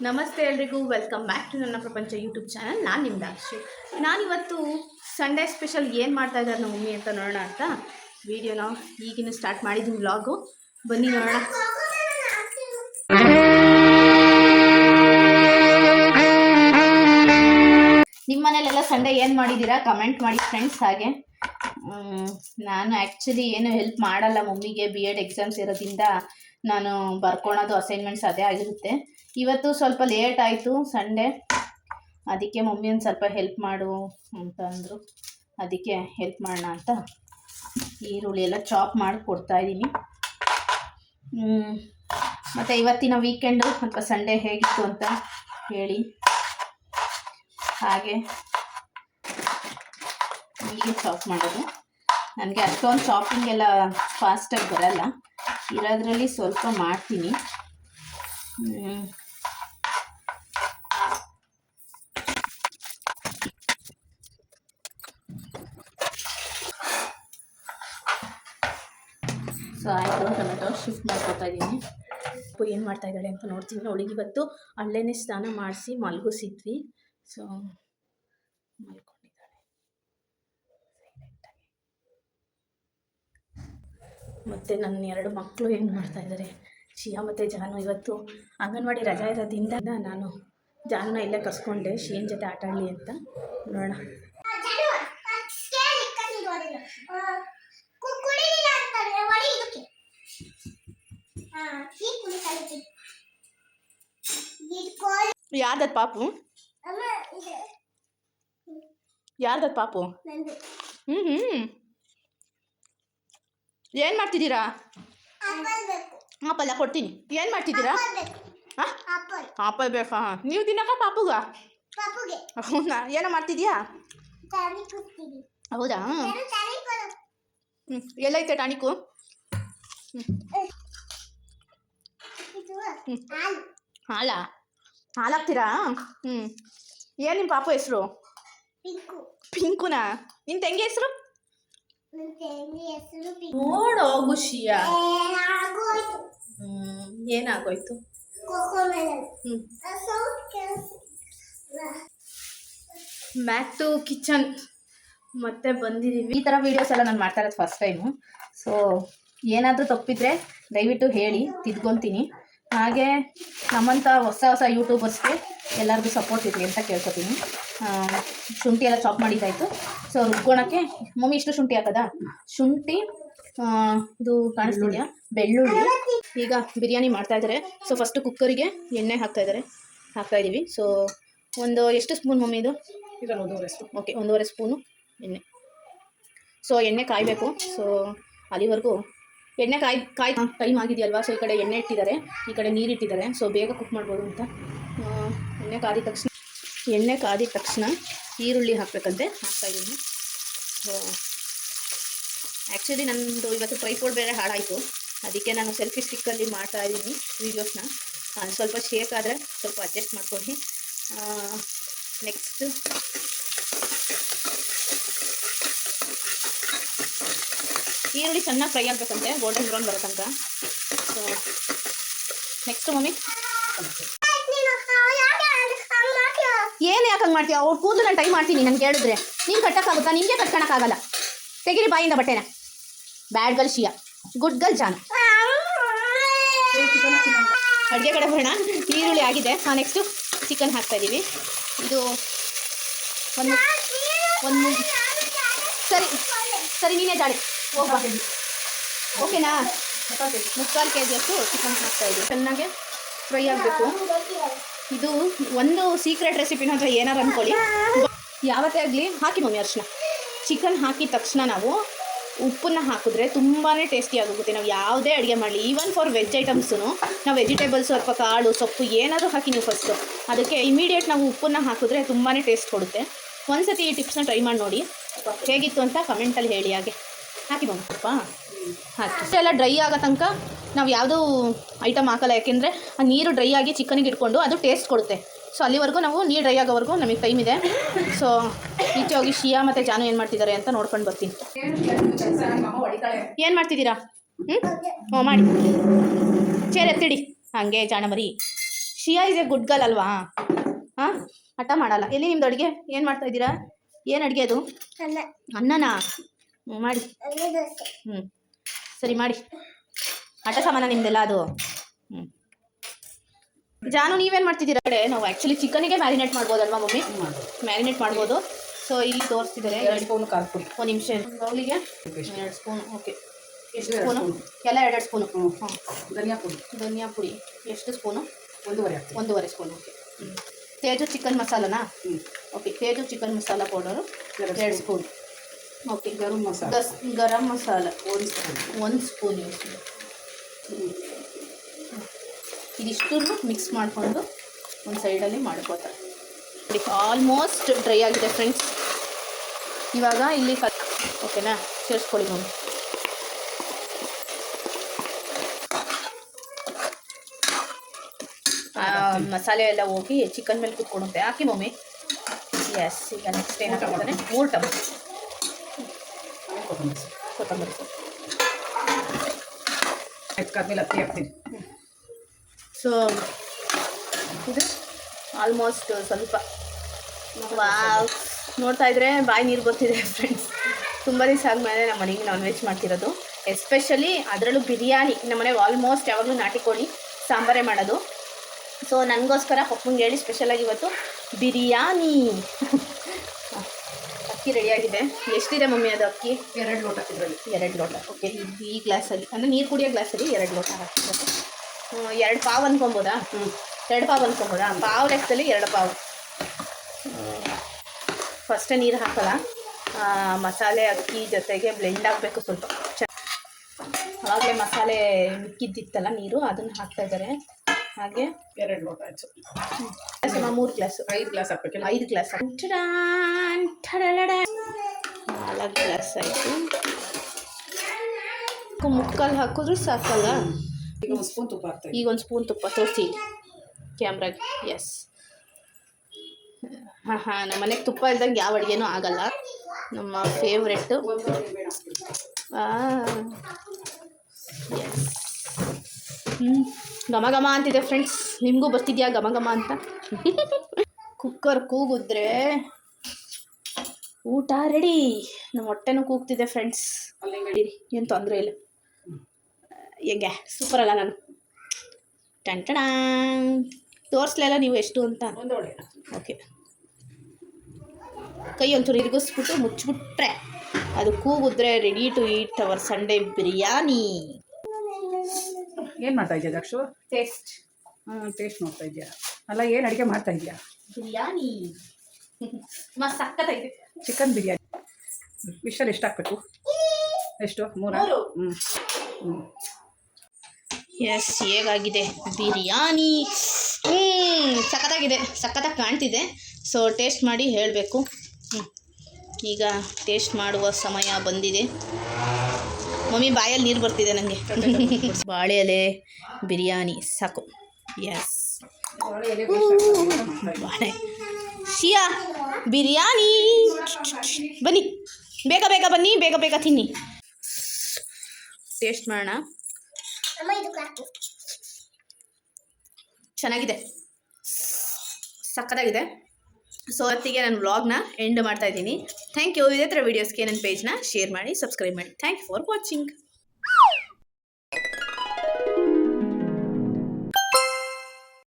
ನಮಸ್ತೆ ಎಲ್ರಿಗೂ, welcome back to ನನ್ನ ಪ್ರಪಂಚ ಯೂಟ್ಯೂಬ್ ಚಾನಲ್. ನಾನು ನಿಮ್ಮ ದಾಕ್ಷಿ. ನಾನಿವತ್ತು ಸಂಡೇ ಸ್ಪೆಷಲ್ ಏನು ಮಾಡ್ತಾ ಇದ್ದಾರೆ ನಮ್ಮ ಮಮ್ಮಿ ಅಂತ ನೋಡೋಣ ಅಂತ ವಿಡಿಯೋನ ಈಗಿನ ಸ್ಟಾರ್ಟ್ ಮಾಡಿದ್ದೀನಿ. ವ್ಲಾಗು ಬನ್ನಿ ನೋಡೋಣ. ನಿಮ್ಮ ಮನೇಲೆಲ್ಲ ಸಂಡೇ ಏನು ಮಾಡಿದ್ದೀರಾ ಕಮೆಂಟ್ ಮಾಡಿ ಫ್ರೆಂಡ್ಸ್. ಹಾಗೆ ನಾನು ಆ್ಯಕ್ಚುಲಿ ಏನು ಹೆಲ್ಪ್ ಮಾಡಲ್ಲ ಮಮ್ಮಿಗೆ. ಬಿ ಎಡ್ ಎಕ್ಸಾಮ್ಸ್ ಇರೋದ್ರಿಂದ ನಾನು ಬರ್ಕೊಳೋದು ಅಸೈನ್ಮೆಂಟ್ಸ್ ಅದೇ ಆಗಿರುತ್ತೆ. ಇವತ್ತು ಸ್ವಲ್ಪ ಲೇಟ್ ಆಯಿತು ಸಂಡೇ, ಅದಕ್ಕೆ ಮಮ್ಮಿ ಒಂದು ಸ್ವಲ್ಪ ಹೆಲ್ಪ್ ಮಾಡು ಅಂತ ಅಂದರು. ಅದಕ್ಕೆ ಹೆಲ್ಪ್ ಮಾಡೋಣ ಅಂತ ಈರುಳ್ಳಿ ಎಲ್ಲ ಚಾಪ್ ಮಾಡಿ ಕೊಡ್ತಾಯಿದ್ದೀನಿ. ಮತ್ತು ಇವತ್ತಿನ ವೀಕೆಂಡು ಅಥವಾ ಸಂಡೇ ಹೇಗಿತ್ತು ಅಂತ ಹೇಳಿ. ಹಾಗೆ ಹೀಗೆ ಚಾಪ್ ಮಾಡೋದು. ನನಗೆ ಅಷ್ಟೊಂದು ಚಾಪಿಂಗ್ ಎಲ್ಲ ಫಾಸ್ಟಾಗಿ ಬರಲ್ಲ, ಇರೋದ್ರಲ್ಲಿ ಸ್ವಲ್ಪ ಮಾಡ್ತೀನಿ. ಸೊ ಆಯಿತು, ಟೊಮೆಟೊ ಶಿಫ್ಟ್ ಮಾಡ್ಕೊತಾ ಇದ್ದೀನಿ. ಏನು ಮಾಡ್ತಾ ಇದ್ದಾಳೆ ಅಂತ ನೋಡ್ತೀನಿ. ಅವಳಿಗೆ ಇವತ್ತು ಅಲ್ಲೇನೆ ಸ್ನಾನ ಮಾಡಿಸಿ ಮಲಗಿಸಿದ್ವಿ. ಸೊ ಮಲ್ಕೊಂಡಿದ್ದಾಳೆ ಮತ್ತು ನನ್ನ ಎರಡು ಮಕ್ಕಳು ಏನು ಮಾಡ್ತಾ ಇದ್ದಾರೆ, ಶಿಯಾ ಮತ್ತು ಜಾನು. ಇವತ್ತು ಅಂಗನವಾಡಿ ರಜಾ ಇರೋದ್ರಿಂದ ನಾನು ಜಾನುನ ಇಲ್ಲೇ ಕರ್ಸ್ಕೊಂಡೆ ಶೀನ್ ಜೊತೆ ಆಟ ಆಡಲಿ ಅಂತ. ನೋಡೋಣ. ಯಾರ್ದದ್ ಪಾಪು? ಯಾರ್ದದ್ ಪಾಪು? ಏನು ಮಾಡ್ತಿದ್ದೀರಾ? ಆಪಲ್ಲ ಕೊಡ್ತೀನಿ. ಏನು ಮಾಡ್ತಿದ್ದೀರಾ? ಆಪಲ್ ಬೇಕಾ? ನೀವು ತಿನ್ನಕ ಪಾಪುಗ? ಹೌದಾ? ಏನೋ ಮಾಡ್ತಿದ್ಯಾ? ಹೌದಾ? ಎಲ್ಲೈತೆ ಟಾನಿಕು? ಹಾಲಾ? ಹಾಲಾಗ್ತೀರಾ? ಏನು ನಿಮ್ಮ ಪಾಪು ಹೆಸರು? ಪಿಂಕುನಾ? ನಿನ್ನ ತಂಗಿ ಹೆಸರು? ನೋಡು ಖುಷಿಯ. ಏನಾಗೋಯ್ತು? ಬ್ಯಾಕ್ ಟು ಕಿಚನ್ ಮತ್ತೆ ಬಂದಿದ್ದೀವಿ. ಈ ಥರ ವೀಡಿಯೋಸ್ ಎಲ್ಲ ನಾನು ಮಾಡ್ತಾ ಇರೋದು ಫಸ್ಟ್ ಟೈಮು. ಸೊ ಏನಾದರೂ ತಪ್ಪಿದ್ರೆ ದಯವಿಟ್ಟು ಹೇಳಿ, ತಿದ್ಕೊತೀನಿ. ಹಾಗೆ ನಮ್ಮಂಥ ಹೊಸ ಯೂಟ್ಯೂಬರ್ಸ್ಗೆ ಎಲ್ಲರಿಗೂ ಸಪೋರ್ಟ್ ಇರಲಿ ಅಂತ ಕೇಳ್ಕೊತೀನಿ. ಶುಂಠಿ ಎಲ್ಲ ಚಾಪ್ ಮಾಡಿದ್ದಾಯಿತು. ಸೊ ರುಬ್ಕೊಳಕ್ಕೆ ಮಮ್ಮಿ ಇಷ್ಟು ಶುಂಠಿ ಹಾಕೋದಾ? ಶುಂಠಿ, ಇದು ಕಾಣಿಸ್ತಿದೆಯಾ, ಬೆಳ್ಳುಳ್ಳಿ. ಈಗ ಬಿರಿಯಾನಿ ಮಾಡ್ತಾಯಿದ್ದಾರೆ. ಸೊ ಫಸ್ಟು ಕುಕ್ಕರಿಗೆ ಎಣ್ಣೆ ಹಾಕ್ತಾಯಿದ್ದೀವಿ. ಸೊ ಒಂದು ಎಷ್ಟು ಸ್ಪೂನ್ ಮಮ್ಮಿ ಇದು? ಈಗ 1.5 ಸ್ಪೂನ್. ಓಕೆ, 1.5 ಸ್ಪೂನು ಎಣ್ಣೆ. ಸೊ ಎಣ್ಣೆ ಕಾಯಬೇಕು. ಸೊ ಅಲ್ಲಿವರೆಗೂ ಎಣ್ಣೆ ಟೈಮ್ ಆಗಿದೆಯಲ್ವಾ. ಸೊ ಈ ಕಡೆ ಎಣ್ಣೆ ಇಟ್ಟಿದ್ದಾರೆ, ಈ ಕಡೆ ನೀರು ಇಟ್ಟಿದ್ದಾರೆ. ಸೊ ಬೇಗ ಕುಕ್ ಮಾಡ್ಬೋದು ಅಂತ. ಎಣ್ಣೆ ಕಾದಿದ ತಕ್ಷಣ ಈರುಳ್ಳಿ ಹಾಕಬೇಕಂತೆ, ಹಾಕ್ತಾಯಿದ್ದೀನಿ. ಸೊ ಆ್ಯಕ್ಚುಲಿ ನನ್ನದು ಇವತ್ತು ಟ್ರೈಪೋಡ್ ಬೇರೆ ಹಾಳಾಯಿತು, ಅದಕ್ಕೆ ನಾನು ಸೆಲ್ಫಿ ಸ್ಟಿಕ್ಕಲ್ಲಿ ಮಾಡ್ತಾಯಿದ್ದೀನಿ ವೀಡಿಯೋಸ್ನ. ಸ್ವಲ್ಪ ಶೇಕ್ ಆದರೆ ಸ್ವಲ್ಪ ಅಡ್ಜಸ್ಟ್ ಮಾಡ್ಕೊಳ್ಳಿ. ನೆಕ್ಸ್ಟ್ ಈರುಳ್ಳಿ ಚೆನ್ನಾಗಿ ಫ್ರೈ ಆಗಬೇಕಂತೆ, ಗೋಲ್ಡನ್ ಬ್ರೌನ್ ಬರೋ ತನಕ. ಸೊ ನೆಕ್ಸ್ಟ್ ಮಮ್ಮಿ ಏನು ಯಾಕೆ ಹಂಗೆ ಮಾಡ್ತೀಯ? ಅವ್ರು ಕೂದಲು ನಾನು ಟೈ ಮಾಡ್ತೀನಿ, ನನಗೆ ಹೇಳಿದ್ರೆ ನೀನು ಕಟ್ಟೋಕ್ಕಾಗುತ್ತಾ? ನಿಮಗೆ ಕಟ್ಕೊಳಕ್ಕಾಗಲ್ಲ. ತೆಗಿರಿ ಬಾಯಿಂದ ಬಟ್ಟೆನ. ಬ್ಯಾಡ್ ಗರ್ಲ್ ಶಿಯಾ, ಗುಡ್ ಗರ್ಲ್ ಜಾನ್. ಅಡುಗೆ ಕಡೆ ಬರೋಣ. ಈರುಳ್ಳಿ ಆಗಿದೆ. ನೆಕ್ಸ್ಟು ಚಿಕನ್ ಹಾಕ್ತಾಯಿದ್ದೀವಿ. ಇದು ಒಂದು ಸರಿ ನೀನೇ ಜಾಡಿ ಹೋಗ್ಬಾ. ಓಕೆನಾ? 3/4 kg ಅಷ್ಟು ಚಿಕನ್ ಹಾಕ್ತಾಯಿದ್ದೀವಿ. ಚೆನ್ನಾಗೆ ಫ್ರೈ ಆಗಬೇಕು. ಇದು ಒಂದು ಸೀಕ್ರೆಟ್ ರೆಸಿಪಿನ ಅಥವಾ ಏನಾರು ಅಂದ್ಕೊಳ್ಳಿ, ಯಾವತ್ತೇ ಆಗಲಿ ಹಾಕಿ ಮಮ್ಮಿ ಅರ್ಶಿನ. ಚಿಕನ್ ಹಾಕಿದ ತಕ್ಷಣ ನಾವು ಉಪ್ಪನ್ನು ಹಾಕಿದ್ರೆ ತುಂಬಾ ಟೇಸ್ಟಿಯಾಗುತ್ತೆ. ನಾವು ಯಾವುದೇ ಅಡುಗೆ ಮಾಡಲಿ, ಈವನ್ ಫಾರ್ ವೆಜ್ ಐಟಮ್ಸು ನಾವು ವೆಜಿಟೇಬಲ್ಸ್ ಸ್ವಲ್ಪ ಕಾಳು ಸೊಪ್ಪು ಏನಾದರೂ ಹಾಕಿ ನೀವು ಫಸ್ಟು ಅದಕ್ಕೆ ಇಮಿಡಿಯೇಟ್ ನಾವು ಉಪ್ಪನ್ನು ಹಾಕಿದ್ರೆ ತುಂಬಾ ಟೇಸ್ಟ್ ಕೊಡುತ್ತೆ. ಒಂದ್ಸತಿ ಈ ಟಿಪ್ಸ್ನ ಟ್ರೈ ಮಾಡಿ ನೋಡಿ, ಹೇಗಿತ್ತು ಅಂತ ಕಮೆಂಟಲ್ಲಿ ಹೇಳಿ. ಹಾಗೆ ಹಾಕಿ ಸ್ವಲ್ಪ ಹಾಕಿ ಎಲ್ಲ ಡ್ರೈ ಆಗೋ ತನಕ ನಾವು ಯಾವುದೂ ಐಟಮ್ ಹಾಕಲ್ಲ, ಯಾಕೆಂದರೆ ಆ ನೀರು ಡ್ರೈ ಆಗಿ ಚಿಕನಿಗೆ ಇಟ್ಕೊಂಡು ಅದು ಟೇಸ್ಟ್ ಕೊಡುತ್ತೆ. ಸೊ ಅಲ್ಲಿವರೆಗೂ ನಾವು ನೀರು ಡ್ರೈ ಆಗೋವರೆಗೂ ನಮಗೆ ಟೈಮ್ ಇದೆ. ಸೊ ಈಚೆ ಹೋಗಿ ಶಿಯಾ ಮತ್ತು ಜಾನು ಏನು ಮಾಡ್ತಿದ್ದಾರೆ ಅಂತ ನೋಡ್ಕೊಂಡು ಬರ್ತೀನಿ. ಏನು ಮಾಡ್ತಿದ್ದೀರಾ? ಮಾಡಿ ಚೇರ್ ಎತ್ತಿಡಿ. ಹಾಗೆ ಜಾಣ ಮರಿ ಶಿಯಾ ಇಸ್ ಎ ಗುಡ್ ಗರ್ಲ್ ಅಲ್ವಾ? ಹಾಂ, ಹಠ ಮಾಡಲ್ಲ. ಎಲ್ಲಿ ನಿಮ್ದು ಅಡುಗೆ? ಏನು ಮಾಡ್ತಾ ಇದ್ದೀರಾ? ಏನು ಅಡುಗೆ ಅದು? ಅನ್ನನಾ? ಮಾಡಿ. ಸರಿ ಮಾಡಿ. ಹಠ ಸಾಮಾನ ನಿಮ್ದೆಲ್ಲ ಅದು. ಜಾನು ನೀವೇನು ಮಾಡ್ತಿದ್ದೀರಾ? ಕಡೆ ನಾವು ಆ್ಯಕ್ಚುಲಿ ಚಿಕನಿಗೆ ಮ್ಯಾರಿನೇಟ್ ಮಾಡ್ಬೋದಲ್ವಾ ಮಮ್ಮಿ? ಮ್ಯಾರಿನೇಟ್ ಮಾಡ್ಬೋದು. ಸೊ ಇಲ್ಲಿ ತೋರಿಸ್ತಿದ್ದಾರೆ 2 ಸ್ಪೂನ್ ಖಾರ ಪುಡಿ. ಒಂದು ನಿಮಿಷ. ಬೌಲಿಗೆ 2 ಸ್ಪೂನ್. ಓಕೆ, ಎಷ್ಟು ಸ್ಪೂನು? ಎಲ್ಲ 2 ಸ್ಪೂನು. ಹಾಂ. ಧನಿಯಾ ಪುಡಿ ಎಷ್ಟು spoon? 1.5 spoon. Okay. Teju chicken ಮಸಾಲನಾ? Okay, Teju chicken masala powder 2 spoon. Okay. Garam masala 1 spoon use. ಇದಿಷ್ಟು ಮಿಕ್ಸ್ ಮಾಡಿಕೊಂಡು ಒಂದು ಸೈಡಲ್ಲಿ ಮಾಡ್ಕೋತಾರೆ. ಆಲ್ಮೋಸ್ಟ್ ಡ್ರೈ ಆಗಿದೆ ಫ್ರೆಂಡ್ಸ್. ಇವಾಗ ಇಲ್ಲಿ ಓಕೆನಾ, ಸೇರಿಸ್ಕೊಳ್ಳಿ ಮಮ್ಮಿ. ಮಸಾಲೆ ಎಲ್ಲ ಹೋಗಿ ಚಿಕನ್ ಮೇಲೆ ಕುತ್ಕೊಳುತ್ತೆ. ಹಾಕಿ ಮಮ್ಮಿ. ಎಸ್. ಈಗ ನೆಕ್ಸ್ಟ್ ಏನು ಹಾಕ್ತಾನೆ? 3 ಟೊಮೆಟೊ, ಕೊತ್ತಂಬರಿ ಹಾಕ್ತೀನಿ. ಸೊ ಇದು ಆಲ್ಮೋಸ್ಟ್ ಸ್ವಲ್ಪ ವಾವ್, ನೋಡ್ತಾ ಇದ್ರೆ ಬಾಯಿ ನೀರು ಬರ್ತಿದೆ ಫ್ರೆಂಡ್ಸ್. ತುಂಬ ದಿವಸ ಆದಮೇಲೆ ನಮ್ಮ ಮನೆಗೆ ನಾನ್ ವೆಜ್ ಮಾಡ್ತಿರೋದು, ಎಸ್ಪೆಷಲಿ ಅದರಲ್ಲೂ ಬಿರಿಯಾನಿ. ನಮ್ಮ ಮನೆಗೆ ಆಲ್ಮೋಸ್ಟ್ ಯಾವಾಗಲೂ ನಾಟಿ ಕೋಳಿ ಸಾಂಬಾರೇ ಮಾಡೋದು. ಸೊ ನನಗೋಸ್ಕರ ಪಪ್ಪಂಗೆ ಹೇಳಿ ಸ್ಪೆಷಲಾಗಿ ಇವತ್ತು ಬಿರಿಯಾನಿ. ಅಕ್ಕಿ ರೆಡಿಯಾಗಿದೆ. ಎಷ್ಟಿದೆ ಮಮ್ಮಿ ಅದು ಅಕ್ಕಿ? 2 ಲೋಟ. ಇದರಲ್ಲಿ 2 ಲೋಟ. ಓಕೆ, ಈ ಗ್ಲಾಸಲ್ಲಿ ಅಂದರೆ ನೀರು ಕುಡಿಯೋ ಗ್ಲಾಸಲ್ಲಿ 2 ಲೋಟ ಹಾಕ್ಬೇಕು. 2 ಪಾವ್ ಅಂದ್ಕೊಬೋದಾ? 2 ಪಾವ್ ಅಂದ್ಕೊಬೋದಾ? ಪಾವ್ ಲೆಕ್ಕದಲ್ಲಿ 2 ಪಾವ್. ಫಸ್ಟೇ ನೀರು ಹಾಕಲ್ಲ, ಮಸಾಲೆ ಅಕ್ಕಿ ಜೊತೆಗೆ ಬ್ಲೆಂಡ್ ಆಗಬೇಕು ಸ್ವಲ್ಪ. ಆವಾಗಲೇ ಮಸಾಲೆ ಮಿಕ್ಕಿದ್ದಿತ್ತಲ್ಲ ನೀರು, ಅದನ್ನು ಹಾಕ್ತಾಯಿದ್ದಾರೆ. ಹಾಗೆ 2 ಲೋಟ ಆಯಿತು. 3 ಗ್ಲಾಸ್. 5 ಗ್ಲಾಸ್ ಹಾಕ್ಬೇಕಿಲ್ಲ? 5 ಗ್ಲಾಸ್. 4 ಗ್ಲಾಸ್ ಆಯಿತು. ಮುಕ್ಕಾಲು ಹಾಕಿದ್ರು ಸಾಕಲ್ಲ? ಈಗ 1 ಸ್ಪೂನ್ ತುಪ್ಪ ಹಾಕ್ತಾ. ಈಗ 1 ಸ್ಪೂನ್ ತುಪ್ಪ ತೋರಿಸಿ ಕ್ಯಾಮ್ರಾಗೆ. ಎಸ್. ಹಾಂ, ನಮ್ಮ ಮನೆಗೆ ತುಪ್ಪ ಇಲ್ದಂಗೆ ಯಾವ ಅಡುಗೆನೂ ಆಗಲ್ಲ. ನಮ್ಮ ಫೇವ್ರೆಟ್ಟು. ಎಸ್. ಘಮ ಘಮ ಅಂತಿದೆ ಫ್ರೆಂಡ್ಸ್. ನಿಮಗೂ ಬರ್ತಿದ್ಯಾ ಘಮ ಘಮ ಅಂತ? ಕುಕ್ಕರ್ ಕೂಗಿದ್ರೆ ಊಟ ರೆಡಿ. ನಮ್ಮ ಹೊಟ್ಟೆನೂ ಕೂಗ್ತಿದೆ ಫ್ರೆಂಡ್ಸ್. ಏನು ತೊಂದರೆ ಇಲ್ಲ. ಹೆಂಗೆ ಸೂಪರ್ ಅಲ್ಲ ನಾನು? ಟಂಟಣ ತೋರಿಸ್ಲಿಲ್ಲ ನೀವು ಎಷ್ಟು ಅಂತ. ಓಕೆ, ಕೈ ಒಂಚೂರು ಇರಿಗಿಸ್ಬಿಟ್ಟು ಮುಚ್ಚಿಬಿಟ್ರೆ ಅದು ಕೂಗಿದ್ರೆ ready to eat our Sunday biryani. ಏನು ಮಾಡ್ತಾ ಇದೆಯಾ ದಕ್ಷು? ಟೇಸ್ಟ್. ಟೇಸ್ಟ್ ನೋಡ್ತಾ ಇದೆಯಾ? ಅಲ್ಲ, ಏನು ಅಡುಗೆ ಮಾಡ್ತಾ ಇದೆಯಾ? ಬಿರಿಯಾನಿ ಮಸ್ತ್ ಸಕ್ಕತ್ತಾಗಿದೆ. ಚಿಕನ್ ಬಿರಿಯಾನಿ. ವಿಷಲ್ ಎಷ್ಟು ಹಾಕಬೇಕು? ಎಷ್ಟು? 3. ಎಸ್, ಹೇಗಾಗಿದೆ ಬಿರಿಯಾನಿ? ಸಖತ್ತಾಗಿದೆ, ಸಖತ್ತಾಗಿ ಕಾಣ್ತಿದೆ. ಸೊ ಟೇಸ್ಟ್ ಮಾಡಿ ಹೇಳಬೇಕು. ಈಗ ಟೇಸ್ಟ್ ಮಾಡುವ ಸಮಯ ಬಂದಿದೆ. ಮಮ್ಮಿ ಬಾಯಲ್ಲಿ ನೀರು ಬರ್ತಿದೆ ನನಗೆ. ಬಾಳೆ ಎಲೆ ಬಿರಿಯಾನಿ ಸಾಕು. ಎಸ್, ಬಾಳೆ ಶಿಯಾ ಬಿರಿಯಾನಿ. ಬನ್ನಿ, ಬೇಗ ಬೇಗ ಬನ್ನಿ, ಬೇಗ ಬೇಗ ತಿನ್ನಿ. ಟೇಸ್ಟ್ ಮಾಡೋಣ. ಚೆನ್ನಾಗಿದೆ, ಸಕ್ಕತ್ತಾಗಿದೆ. ಸೊ ಹೊತ್ತಿಗೆ ನಾನು ವ್ಲಾಗ್ನ ಎಂಡ್ ಮಾಡ್ತಾ ಇದ್ದೀನಿ. Thank you. ಇದೇ ಥರ ವೀಡಿಯೋಸ್ಗೆ ನನ್ನ ಪೇಜ್ನ ಶೇರ್ ಮಾಡಿ, ಸಬ್ಸ್ಕ್ರೈಬ್ ಮಾಡಿ. Thank you for watching.